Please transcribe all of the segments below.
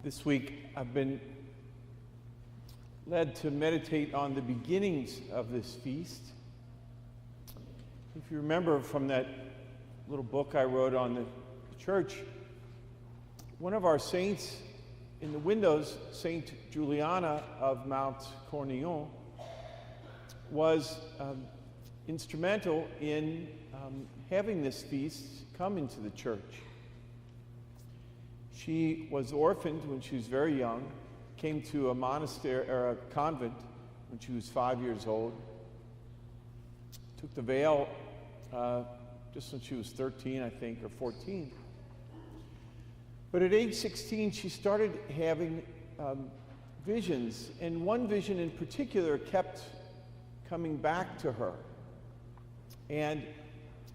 This week I've been led to meditate on the beginnings of this feast. If you remember from that little book I wrote on the church, one of our saints in the windows, Saint Juliana of Mount Cornillon, was instrumental in having this feast come into the church. She was orphaned when she was very young, came to a monastery or a convent when she was 5 years old, took the veil just when she was 13, I think, or 14. But at age 16, she started having visions, and one vision in particular kept coming back to her. And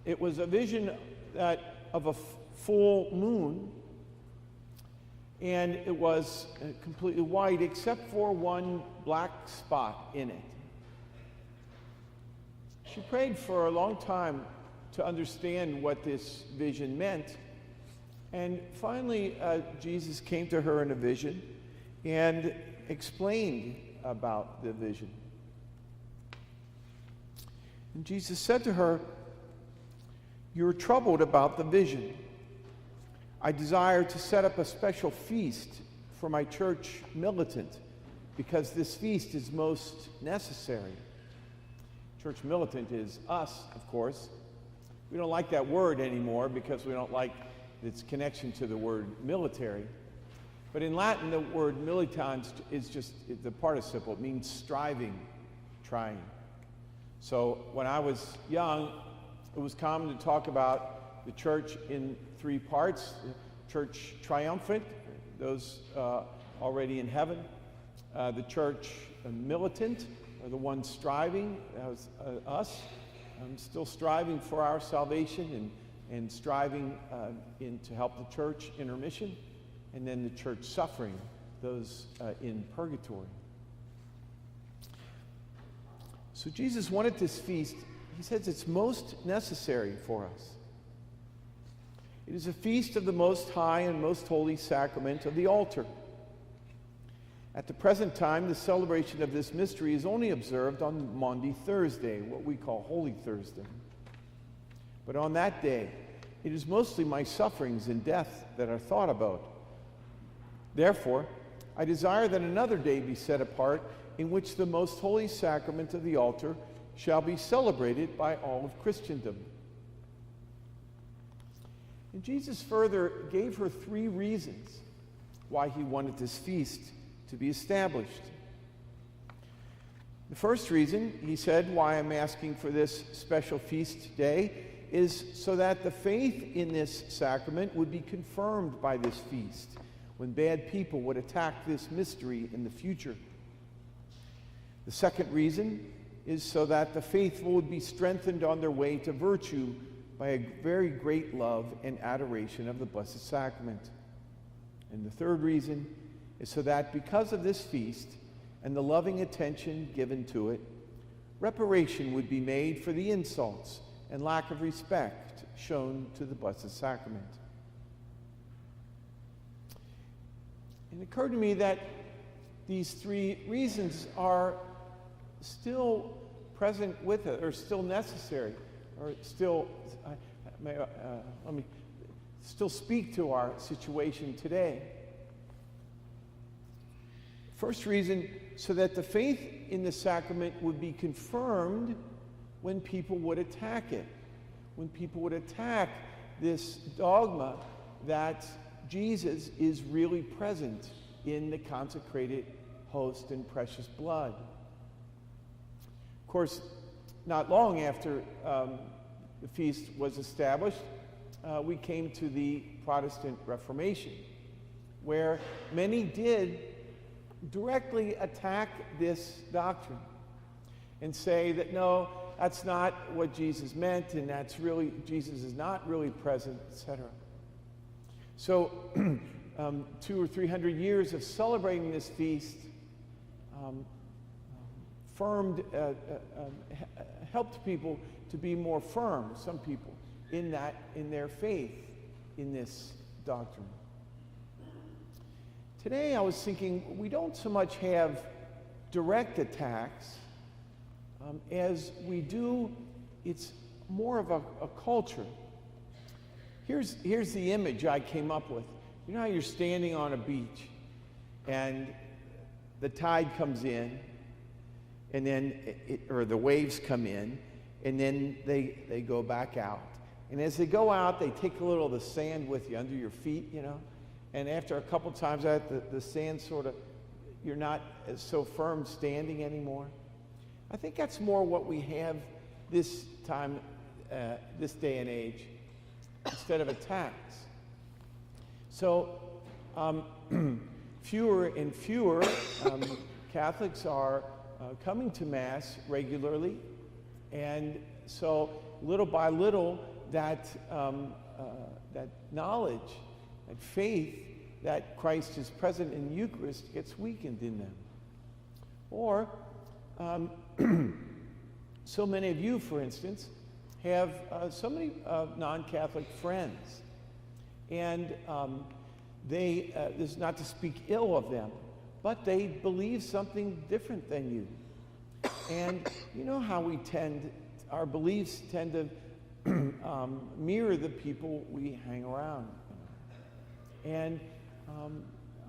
it was a vision of a full moon, and it was completely white except for one black spot in it. She prayed for a long time to understand what this vision meant, and finally Jesus came to her in a vision and explained about the vision. And Jesus said to her, "You're troubled about the vision. I desire to set up a special feast for my church militant because this feast is most necessary." Church militant is us, of course. We don't like that word anymore because we don't like its connection to the word military. But in Latin, the word militans is just the participle. It means striving, trying. So when I was young, it was common to talk about the church in three parts: the church triumphant, those already in heaven; the church militant, or the ones striving, that was us, still striving for our salvation and striving to help the church in her mission; and then the church suffering, those in purgatory. So Jesus wanted this feast. He says it's most necessary for us. It is a feast of the Most High and Most Holy Sacrament of the altar. At the present time, the celebration of this mystery is only observed on Maundy Thursday, what we call Holy Thursday. But on that day, it is mostly my sufferings and death that are thought about. Therefore, I desire that another day be set apart in which the Most Holy Sacrament of the altar shall be celebrated by all of Christendom. And Jesus further gave her three reasons why he wanted this feast to be established. The first reason, he said, why I'm asking for this special feast day is so that the faith in this sacrament would be confirmed by this feast when bad people would attack this mystery in the future. The second reason is so that the faithful would be strengthened on their way to virtue by a very great love and adoration of the Blessed Sacrament. And the third reason is so that because of this feast and the loving attention given to it, reparation would be made for the insults and lack of respect shown to the Blessed Sacrament. It occurred to me that these three reasons are still present with us, or still necessary, or still, let me still speak to our situation today. First reason, so that the faith in the sacrament would be confirmed when people would attack it, when people would attack this dogma that Jesus is really present in the consecrated host and precious blood. Of course, not long after the feast was established, we came to the Protestant Reformation, where many did directly attack this doctrine and say that no, that's not what Jesus meant, and that's really, Jesus is not really present, etc. So 200 or 300 years of celebrating this feast helped people to be more firm, some people, in their faith in this doctrine. Today I was thinking we don't so much have direct attacks as we do, it's more of a culture. Here's the image I came up with. You know how you're standing on a beach and the tide comes in, and then or the waves come in, and then they go back out. And as they go out, they take a little of the sand with you under your feet, you know. And after a couple times that, the sand sort of, you're not as so firm standing anymore. I think that's more what we have this time, this day and age, instead of attacks. So fewer and fewer Catholics are coming to Mass regularly, and so little by little that knowledge, that faith that Christ is present in the Eucharist gets weakened in them. Or so many of you, for instance, have so many non-Catholic friends, and this is not to speak ill of them, but they believe something different than you. And you know how our beliefs tend to mirror the people we hang around. And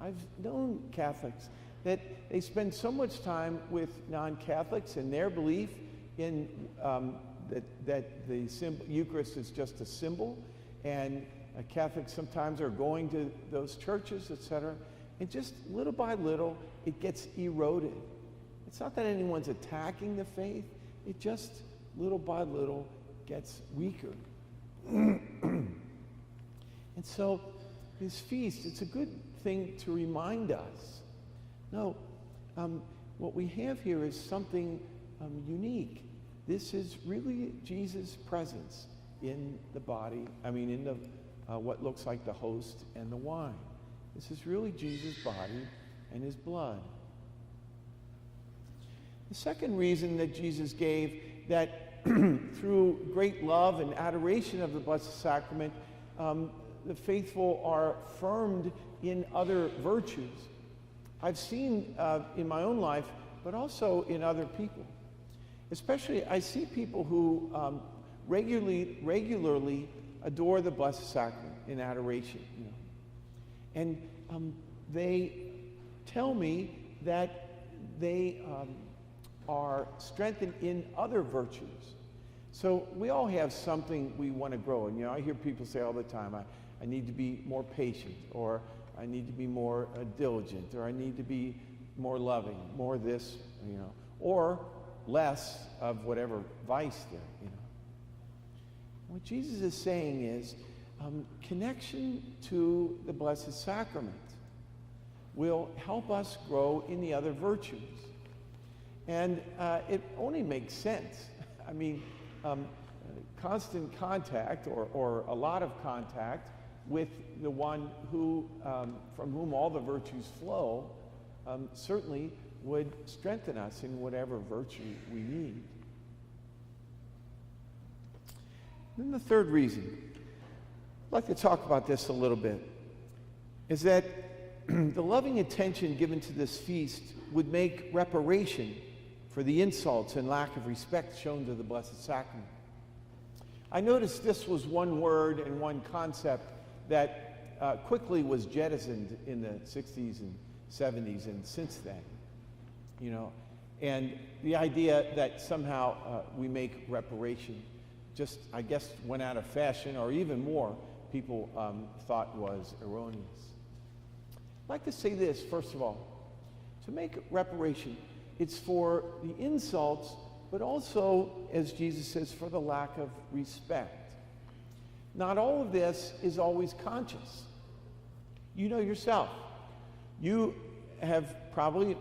I've known Catholics that they spend so much time with non-Catholics and their belief in that the Eucharist is just a symbol, and Catholics sometimes are going to those churches, etc. And just little by little, it gets eroded. It's not that anyone's attacking the faith, it just little by little gets weaker. And so this feast, it's a good thing to remind us. No, what we have here is something unique. This is really Jesus' presence in the body, in the what looks like the host and the wine. This is really Jesus' body and his blood. The second reason that Jesus gave that through great love and adoration of the Blessed Sacrament, the faithful are firmed in other virtues. I've seen in my own life, but also in other people. Especially, I see people who regularly adore the Blessed Sacrament in adoration. You know. And they tell me that they are strengthened in other virtues. So we all have something we want to grow. And I hear people say all the time, I need to be more patient, or I need to be more diligent, or I need to be more loving, more this, or less of whatever vice there, What Jesus is saying is connection to the Blessed Sacrament will help us grow in the other virtues. And it only makes sense. Constant contact or a lot of contact with the one who, from whom all the virtues flow, certainly would strengthen us in whatever virtue we need. Then the third reason, I'd like to talk about this a little bit, is that the loving attention given to this feast would make reparation for the insults and lack of respect shown to the Blessed Sacrament. I noticed this was one word and one concept that quickly was jettisoned in the 60s and 70s and since then. And the idea that somehow we make reparation just, I guess, went out of fashion, or even more, people thought was erroneous. I'd like to say this, first of all. To make reparation, it's for the insults, but also, as Jesus says, for the lack of respect. Not all of this is always conscious. You know yourself. You have probably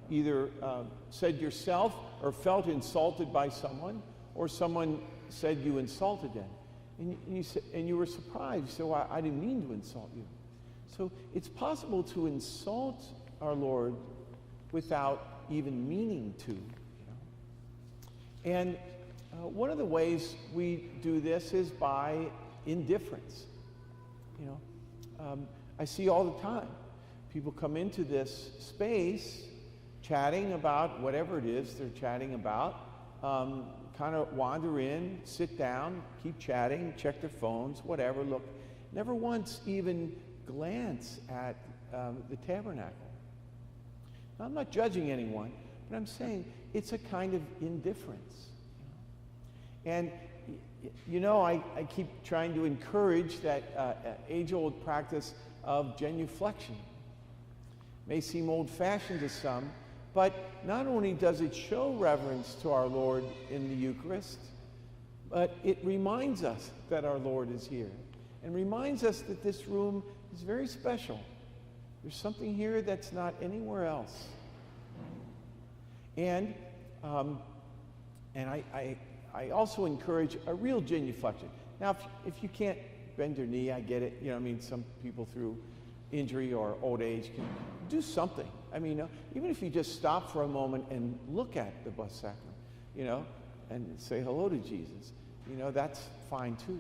either said yourself or felt insulted by someone, or someone said you insulted them. And you were surprised. So I didn't mean to insult you. So it's possible to insult our Lord without even meaning to. And one of the ways we do this is by indifference. I see all the time people come into this space chatting about whatever it is they're chatting about, kind of wander in, sit down, keep chatting, check their phones, whatever, look, never once even glance at the tabernacle. Now, I'm not judging anyone, but I'm saying it's a kind of indifference. And, you know, I keep trying to encourage that age-old practice of genuflection. May seem old-fashioned to some, but not only does it show reverence to our Lord in the Eucharist, but it reminds us that our Lord is here and reminds us that this room is very special. There's something here that's not anywhere else. And I also encourage a real genuflection. Now, if you can't bend your knee, I get it. You know, I mean, some people through injury or old age can do something. I mean, even if you just stop for a moment and look at the Blessed Sacrament, you know, and say hello to Jesus, you know, that's fine too.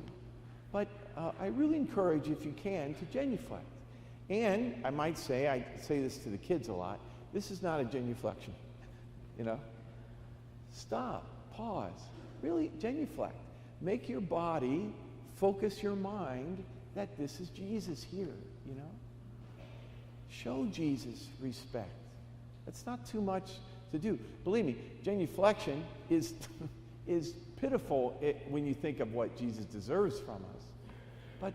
But I really encourage, if you can, to genuflect. And I might say, I say this to the kids a lot, this is not a genuflection, you know. Stop, pause, really genuflect. Make your body, focus your mind that this is Jesus here, you know. Show Jesus respect. That's not too much to do. Believe me, genuflection is pitiful when you think of what Jesus deserves from us. But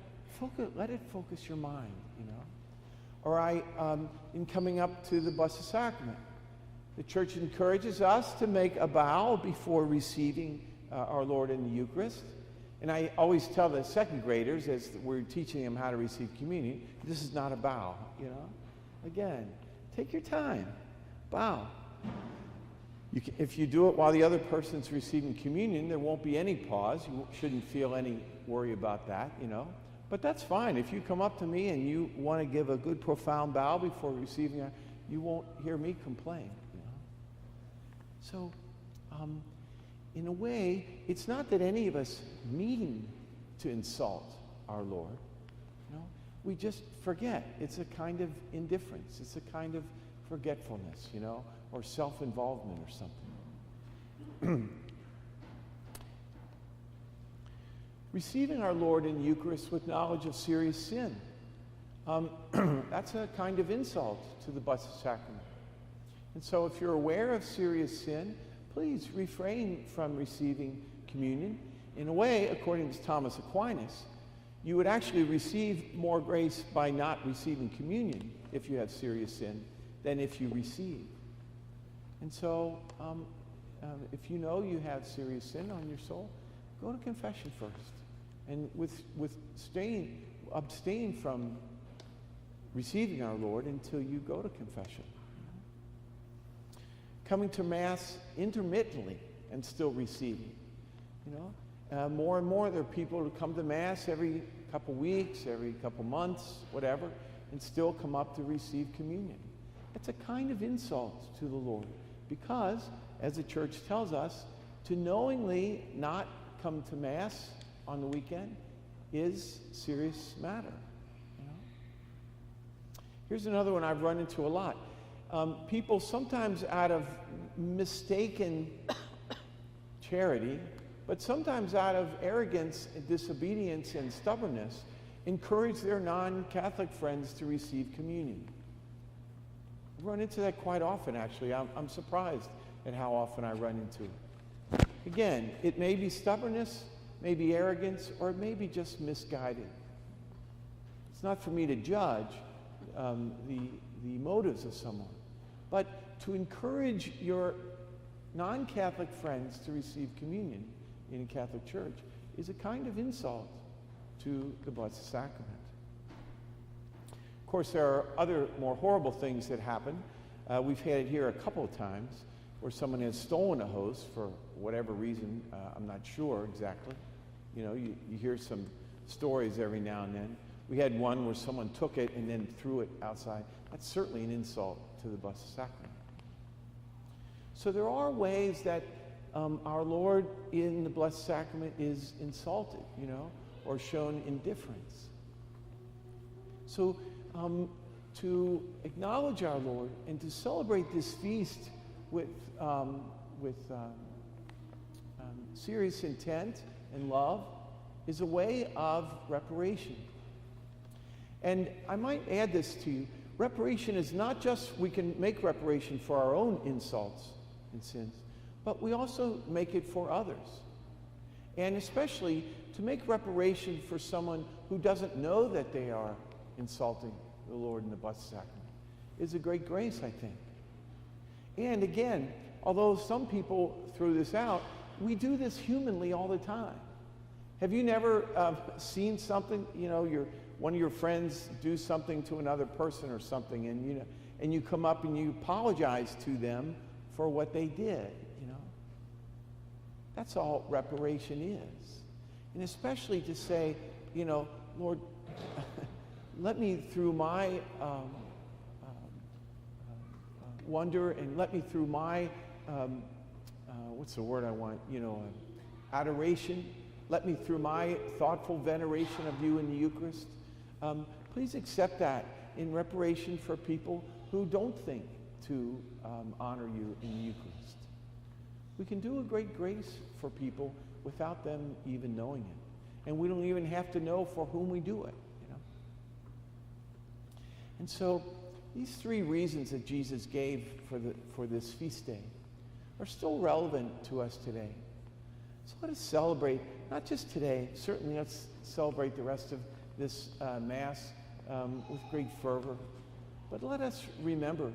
let it focus your mind, you know. Or in coming up to the Blessed Sacrament, the Church encourages us to make a bow before receiving our Lord in the Eucharist. And I always tell the second graders, as we're teaching them how to receive communion, this is not a bow, you know. Again, take your time, bow. If you do it while the other person's receiving communion, there won't be any pause. You shouldn't feel any worry about that, you know. But that's fine. If you come up to me and you want to give a good profound bow before receiving it, you won't hear me complain, you know. So, in a way, it's not that any of us mean to insult our Lord. You know? We just forget. It's a kind of indifference. It's a kind of forgetfulness, you know, or self-involvement or something. Receiving our Lord in the Eucharist with knowledge of serious sin. That's a kind of insult to the Blessed Sacrament. And so if you're aware of serious sin, please refrain from receiving communion. In a way, according to Thomas Aquinas, you would actually receive more grace by not receiving communion if you have serious sin than if you receive. And so, if you know you have serious sin on your soul, go to confession first. And abstain from receiving our Lord until you go to confession. Coming to Mass intermittently and still receiving. You know, more and more there are people who come to Mass every couple weeks, every couple months, whatever, and still come up to receive communion. It's a kind of insult to the Lord because, as the Church tells us, to knowingly not come to Mass on the weekend is a serious matter. You know? Here's another one I've run into a lot. People sometimes out of mistaken charity, but sometimes out of arrogance and disobedience and stubbornness, encourage their non-Catholic friends to receive communion. I run into that quite often, actually. I'm surprised at how often I run into it. Again, it may be stubbornness, maybe arrogance, or it may be just misguided. It's not for me to judge the motives of someone, but to encourage your non-Catholic friends to receive communion in a Catholic church is a kind of insult to the Blessed Sacrament. Of course, there are other more horrible things that happen. We've had it here a couple of times where someone has stolen a host for whatever reason. I'm not sure exactly. You know, you hear some stories every now and then. We had one where someone took it and then threw it outside. That's certainly an insult to the Blessed Sacrament. So there are ways that our Lord in the Blessed Sacrament is insulted, you know, or shown indifference. So to acknowledge our Lord and to celebrate this feast with serious intent and love is a way of reparation. And I might add this to you. Reparation is not just we can make reparation for our own insults and sins, but we also make it for others. And especially to make reparation for someone who doesn't know that they are insulting the Lord in the blessed sacrament is a great grace, I think. And again, although some people throw this out, we do this humanly all the time. Have you never seen something, one of your friends do something to another person or something, and you come up and you apologize to them for what they did, That's all reparation is. And especially to say, Lord, let me through my wonder, and let me through my, what's the word I want, adoration, let me through my thoughtful veneration of you in the Eucharist. Please accept that in reparation for people who don't think to honor you in the Eucharist. We can do a great grace for people without them even knowing it. And we don't even have to know for whom we do it, And so these three reasons that Jesus gave for this feast day are still relevant to us today. So let us celebrate, not just today, certainly let's celebrate the rest of this Mass with great fervor, but let us remember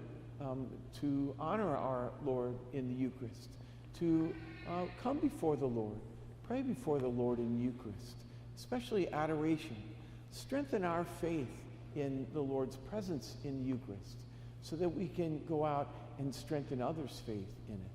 to honor our Lord in the Eucharist, to come before the Lord, pray before the Lord in the Eucharist, especially adoration. Strengthen our faith in the Lord's presence in the Eucharist so that we can go out and strengthen others' faith in it.